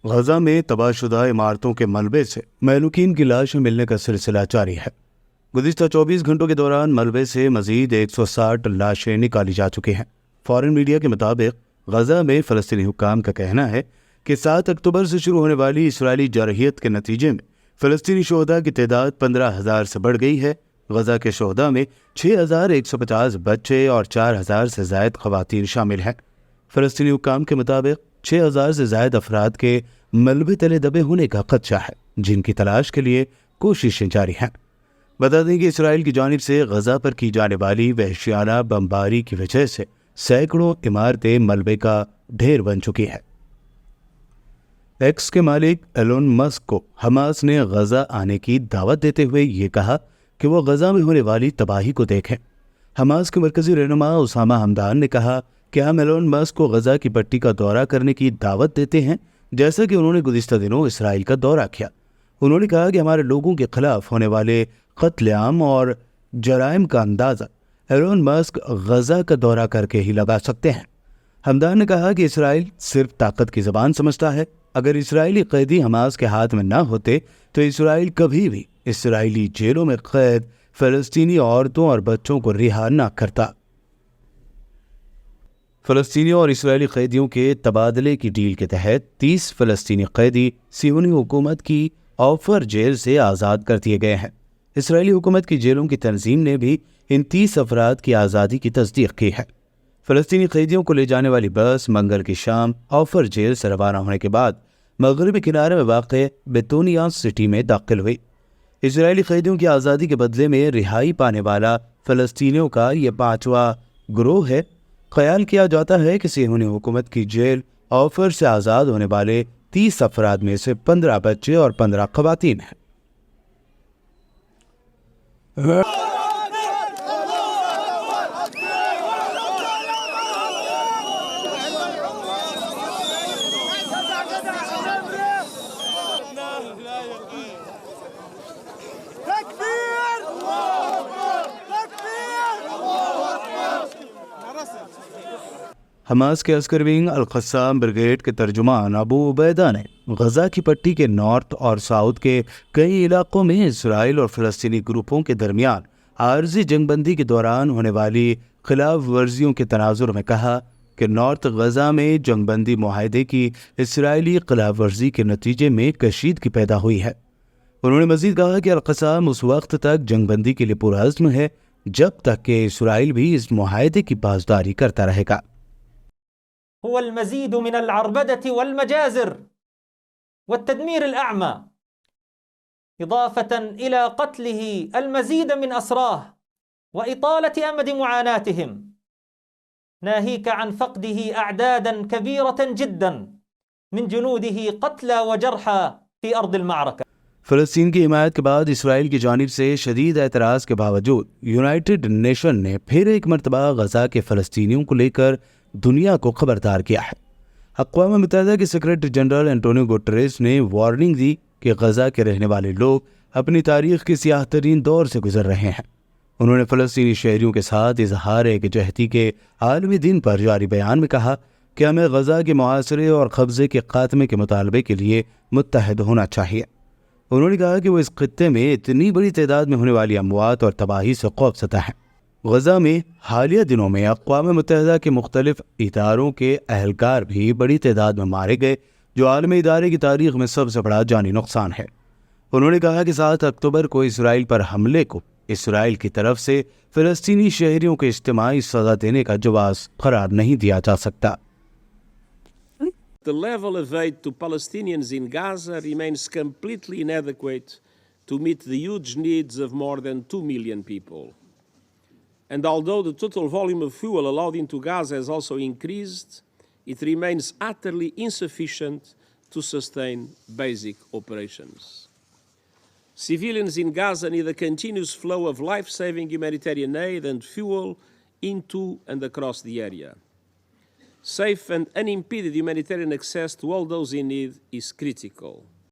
غزہ میں تباہشدہ عمارتوں کے ملبے سے مہلوکین کی لاشیں ملنے کا سلسلہ جاری ہے۔ گزشتہ 24 گھنٹوں کے دوران ملبے سے مزید 160 لاشیں نکالی جا چکی ہیں۔ فورن میڈیا کے مطابق غزہ میں فلسطینی حکام کا کہنا ہے کہ 7 اکتوبر سے شروع ہونے والی اسرائیلی جارحیت کے نتیجے میں فلسطینی شہداء کی تعداد 15,000 سے بڑھ گئی ہے۔ غزہ کے شہداء میں 6,150 بچے اور 4,000 سے زائد خواتین شامل ہیں۔ فلسطینی حکام کے مطابق 6,000 سے زائد افراد کے ملبے تلے دبے ہونے کا خدشہ ہے، جن کی تلاش کے لیے کوششیں جاری ہیں۔ بتا دیں کہ اسرائیل کی جانب سے غزہ پر کی جانے والی وحشیانہ بمباری کی وجہ سے سینکڑوں عمارتیں ملبے کا ڈھیر بن چکی ہیں۔ ایکس کے مالک ایلون مسک کو حماس نے غزہ آنے کی دعوت دیتے ہوئے یہ کہا کہ وہ غزہ میں ہونے والی تباہی کو دیکھیں۔ حماس کے مرکزی رہنما اسامہ حمدان نے کہا کہ ہم ایلون مسک کو غزہ کی پٹی کا دورہ کرنے کی دعوت دیتے ہیں، جیسا کہ انہوں نے گزشتہ دنوں اسرائیل کا دورہ کیا۔ انہوں نے کہا کہ ہمارے لوگوں کے خلاف ہونے والے قتل عام اور جرائم کا اندازہ ایلون مسک غزہ کا دورہ کر کے ہی لگا سکتے ہیں۔ حمدان نے کہا کہ اسرائیل صرف طاقت کی زبان سمجھتا ہے۔ اگر اسرائیلی قیدی حماس کے ہاتھ میں نہ ہوتے تو اسرائیل کبھی بھی اسرائیلی جیلوں میں قید فلسطینی عورتوں اور بچوں کو رہا نہ کرتا۔ فلسطینیوں اور اسرائیلی قیدیوں کے تبادلے کی ڈیل کے تحت 30 فلسطینی قیدی صہیونی حکومت کی آفر جیل سے آزاد کر دیے گئے ہیں۔ اسرائیلی حکومت کی جیلوں کی تنظیم نے بھی ان 30 افراد کی آزادی کی تصدیق کی ہے۔ فلسطینی قیدیوں کو لے جانے والی بس منگل کی شام آفر جیل سے روانہ ہونے کے بعد مغربی کنارے میں واقع بیتونیا سٹی میں داخل ہوئی۔ اسرائیلی قیدیوں کی آزادی کے بدلے میں رہائی پانے والا فلسطینیوں کا یہ 5واں گروہ ہے۔ خیال کیا جاتا ہے کہ صہیونی حکومت کی جیل آفر سے آزاد ہونے والے 30 افراد میں سے 15 بچے اور 15 خواتین ہیں۔ حماس کے عسکر ونگ القسام بریگیڈ کے ترجمان ابو عبیدہ نے غزہ کی پٹی کے نارتھ اور ساؤتھ کے کئی علاقوں میں اسرائیل اور فلسطینی گروپوں کے درمیان عارضی جنگ بندی کے دوران ہونے والی خلاف ورزیوں کے تناظر میں کہا کہ نارتھ غزہ میں جنگ بندی معاہدے کی اسرائیلی خلاف ورزی کے نتیجے میں کشیدگی پیدا ہوئی ہے۔ انہوں نے مزید کہا کہ القسام اس وقت تک جنگ بندی کے لیے پرعزم ہے جب تک کہ اسرائیل بھی اس معاہدے کی پاسداری کرتا رہے گا۔ هو المزيد من العربدة والمجازر والتدمير الأعمى، إضافة إلى قتله المزيد من أسراه وإطالة أمد معاناتهم، ناهيك عن فقده أعدادا كبيرة جدا من جنوده قتلى وجرحى في أرض المعركة۔ فلسطین کی حمایت کے بعد اسرائیل کی جانب سے شدید اعتراض کے باوجود یونائٹڈ نیشن نے پھر ایک مرتبہ غزہ کے فلسطینیوں کو لے کر دنیا کو خبردار کیا ہے۔ اقوام متحدہ کے سیکریٹری جنرل انٹونیو گوٹریس نے وارننگ دی کہ غزہ کے رہنے والے لوگ اپنی تاریخ کے سیاہ ترین دور سے گزر رہے ہیں۔ انہوں نے فلسطینی شہریوں کے ساتھ اظہار یکجہتی کے عالمی دن پر جاری بیان میں کہا کہ ہمیں غزہ کے محاصرے اور قبضے کے خاتمے کے مطالبے کے لیے متحد ہونا چاہیے۔ انہوں نے کہا کہ وہ اس خطے میں اتنی بڑی تعداد میں ہونے والی اموات اور تباہی سے خوفزدہ ہیں۔ غزہ میں حالیہ دنوں میں اقوام متحدہ کے مختلف اداروں کے اہلکار بھی بڑی تعداد میں مارے گئے، جو عالمی ادارے کی تاریخ میں سب سے بڑا جانی نقصان ہے۔ انہوں نے کہا کہ 7 اکتوبر کو اسرائیل پر حملے کو اسرائیل کی طرف سے فلسطینی شہریوں کو اجتماعی سزا دینے کا جواز قرار نہیں دیا جا سکتا۔ The level of aid to Palestinians in Gaza remains completely inadequate to meet the huge needs of more than 2 million people. And although the total volume of fuel allowed into Gaza has also increased, it remains utterly insufficient to sustain basic operations. Civilians in Gaza need a continuous flow of life-saving humanitarian aid and fuel into and across the area. Safe and unimpeded humanitarian access to all those in need is critical.